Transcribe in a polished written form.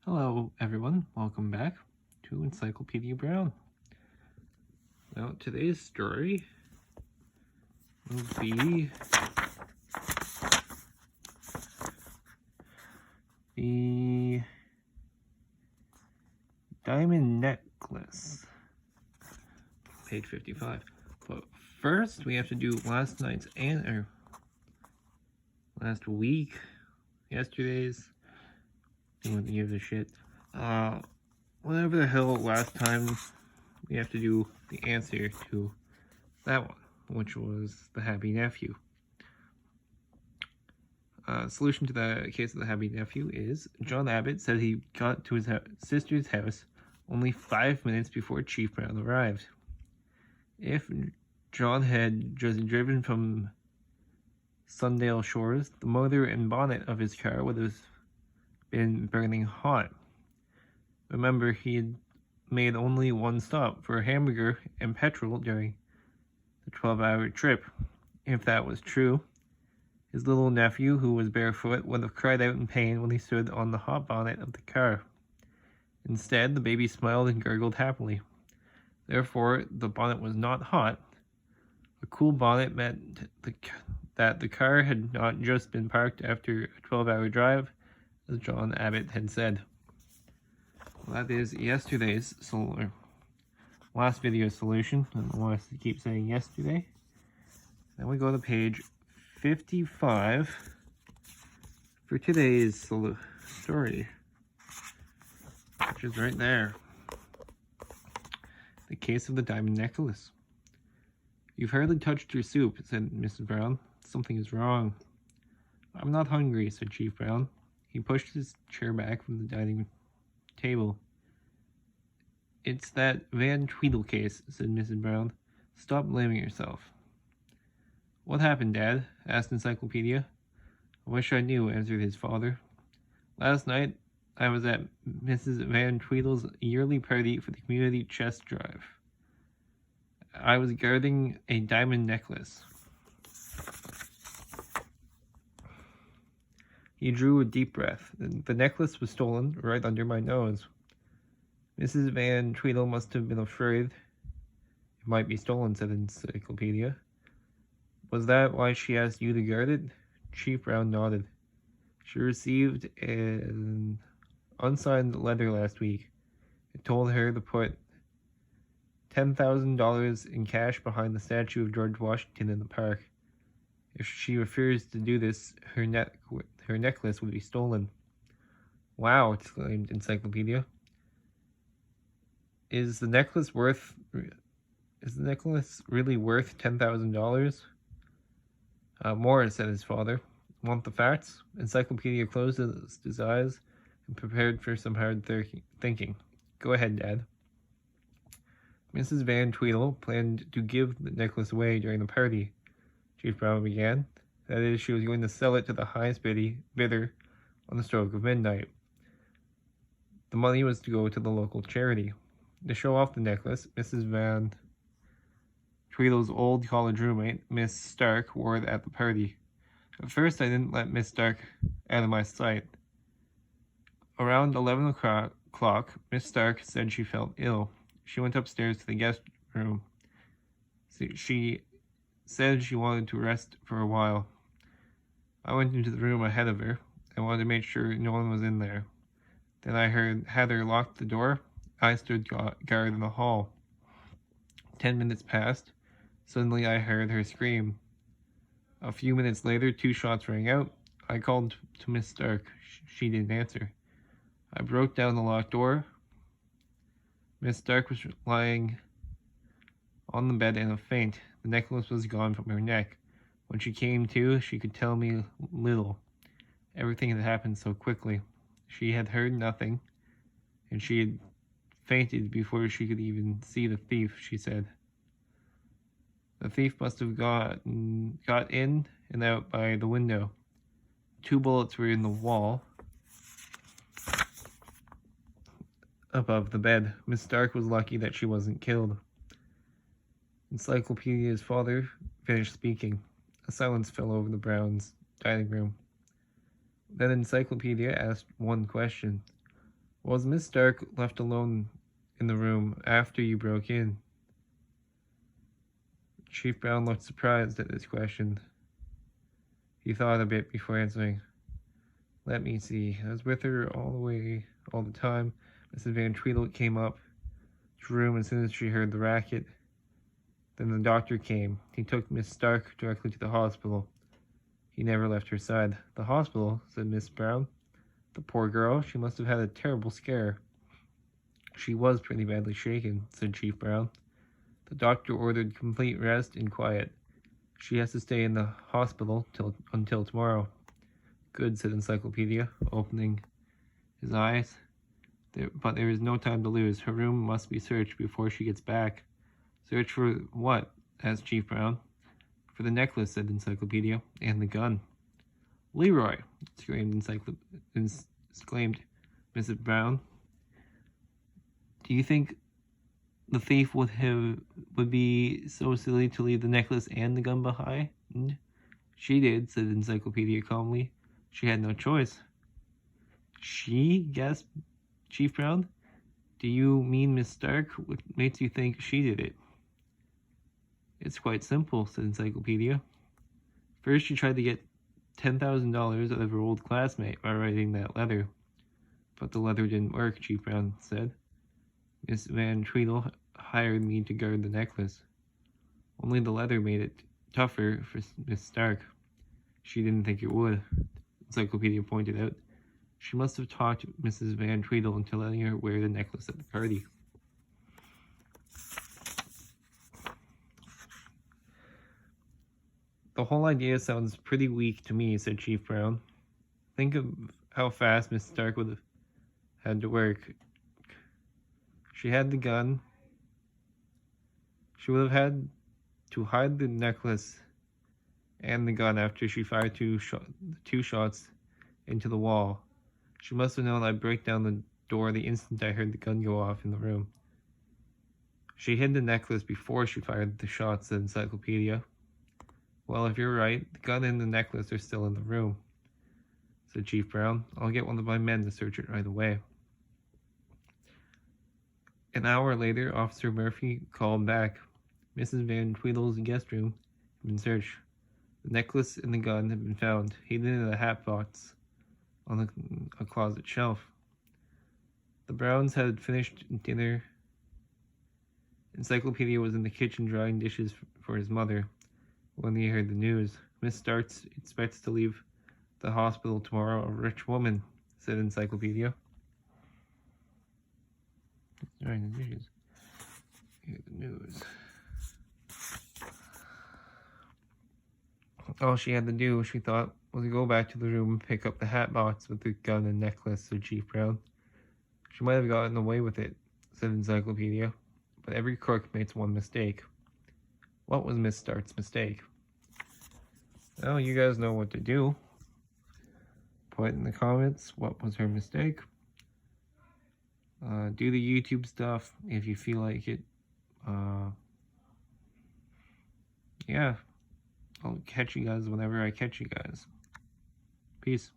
Hello everyone, welcome back to Encyclopedia Brown. Now today's story will be the diamond necklace, page 55. But first we have to do last yesterday's, who gives a shit. Whatever the hell last time, we have to do the answer to that one, which was the Happy Nephew. Solution to the case of the Happy Nephew is John Abbott said he got to his sister's house only 5 minutes before Chief Brown arrived. If John had just driven from Sundale Shores, the motor and bonnet of his car would have been burning hot. Remember, he had made only one stop for a hamburger and petrol during the 12-hour trip. If that was true, his little nephew, who was barefoot, would have cried out in pain when he stood on the hot bonnet of the car. Instead, the baby smiled and gurgled happily. Therefore, the bonnet was not hot. A cool bonnet meant that the car had not just been parked after a 12-hour drive, as John Abbott had said. Well, that is yesterday's last video solution. I don't want us to keep saying yesterday. Then we go to page 55 for today's story, which is right there. The case of the diamond necklace. "You've hardly touched your soup," said Mrs. Brown. "Something is wrong." "I'm not hungry," said Chief Brown. He pushed his chair back from the dining table. "It's that Van Tweedle case," said Mrs. Brown. "Stop blaming yourself." "What happened, Dad?" asked Encyclopedia. "I wish I knew," answered his father. "Last night I was at Mrs. Van Tweedle's yearly party for the community chess drive. I was guarding a diamond necklace." He drew a deep breath. "The necklace was stolen right under my nose." "Mrs. Van Tweedle must have been afraid it might be stolen," said Encyclopedia. "Was that why she asked you to guard it?" Chief Brown nodded. "She received an unsigned letter last week. It told her to put $10,000 in cash behind the statue of George Washington in the park. If she refused to do this, her necklace would be stolen." "Wow!" exclaimed Encyclopedia. Is the necklace really worth $10,000? More," said his father. "Want the facts?" Encyclopedia closed his eyes and prepared for some hard thinking. "Go ahead, Dad." "Mrs. Van Tweedle planned to give the necklace away during the party," Chief Brown began. "That is, she was going to sell it to the highest bidder on the stroke of midnight. The money was to go to the local charity. To show off the necklace, Mrs. Van Tweedle's old college roommate, Miss Stark, wore it at the party. At first, I didn't let Miss Stark out of my sight. Around 11 o'clock, Miss Stark said she felt ill. She went upstairs to the guest room. She said she wanted to rest for a while. I went into the room ahead of her. I wanted to make sure no one was in there. Then I had her lock the door. I stood guard in the hall. 10 minutes passed. Suddenly I heard her scream. A few minutes later, 2 shots rang out. I called to Miss Stark. She didn't answer. I broke down the locked door. Miss Stark was lying on the bed in a faint. The necklace was gone from her neck. When she came to, she could tell me little. Everything had happened so quickly. She had heard nothing, and she had fainted before she could even see the thief, she said. The thief must have got in and out by the window. 2 bullets were in the wall above the bed. Miss Stark was lucky that she wasn't killed." Encyclopedia's father finished speaking. A silence fell over the Browns' dining room. Then Encyclopedia asked one question. Was Miss Stark left alone in the room after you broke in? Chief Brown looked surprised at this question. He thought a bit before answering. Let me see. I was with her all the time. Mrs. Van Tweedle came up to the room as soon as she heard the racket. Then the doctor came. He took Miss Stark directly to the hospital. He never left her side. The hospital, said Miss Brown. The poor girl, she must have had a terrible scare. She was pretty badly shaken, said Chief Brown. The doctor ordered complete rest and quiet. She has to stay in the hospital until tomorrow. Good, said Encyclopedia, opening his eyes. But there is no time to lose. Her room must be searched before she gets back. Search for what? Asked Chief Brown. For the necklace, said Encyclopedia, and the gun. Leroy, exclaimed Mrs. Brown. Do you think the thief would be so silly to leave the necklace and the gun behind? She did, said Encyclopedia calmly. She had no choice. She? Gasped Chief Brown. Do you mean Miss Stark? What makes you think she did it? It's quite simple, said Encyclopedia. First, she tried to get $10,000 out of her old classmate by writing that letter. But the letter didn't work, Chief Brown said. Miss Van Tweedle hired me to guard the necklace. Only the letter made it tougher for Miss Stark. She didn't think it would, Encyclopedia pointed out. She must have talked Mrs. Van Tweedle into letting her wear the necklace at the party. The whole idea sounds pretty weak to me, said Chief Brown. Think of how fast Miss Stark would have had to work. She had the gun. She would have had to hide the necklace and the gun after she fired two shots into the wall. She must have known I'd break down the door the instant I heard the gun go off in the room. She hid the necklace before she fired the shots, said Encyclopedia. Well, if you're right, the gun and the necklace are still in the room, said Chief Brown. I'll get one of my men to search it right away. An hour later, Officer Murphy called back. Mrs. Van Tweedle's guest room had been searched. The necklace and the gun had been found, hidden in a hat box on a closet shelf. The Browns had finished dinner. Encyclopedia was in the kitchen drying dishes for his mother when he heard the news. Miss Stark expects to leave the hospital tomorrow, a rich woman, said Encyclopedia. Drying the dishes. Hear the news. All she had to do, she thought, was go back to the room and pick up the hat box with the gun and necklace, said Chief Brown. She might have gotten away with it, said Encyclopedia, but every crook makes one mistake. What was Miss Stark's mistake? Well, you guys know what to do. Put in the comments what was her mistake. Do the YouTube stuff if you feel like it. Yeah. I'll catch you guys whenever I catch you guys. Peace.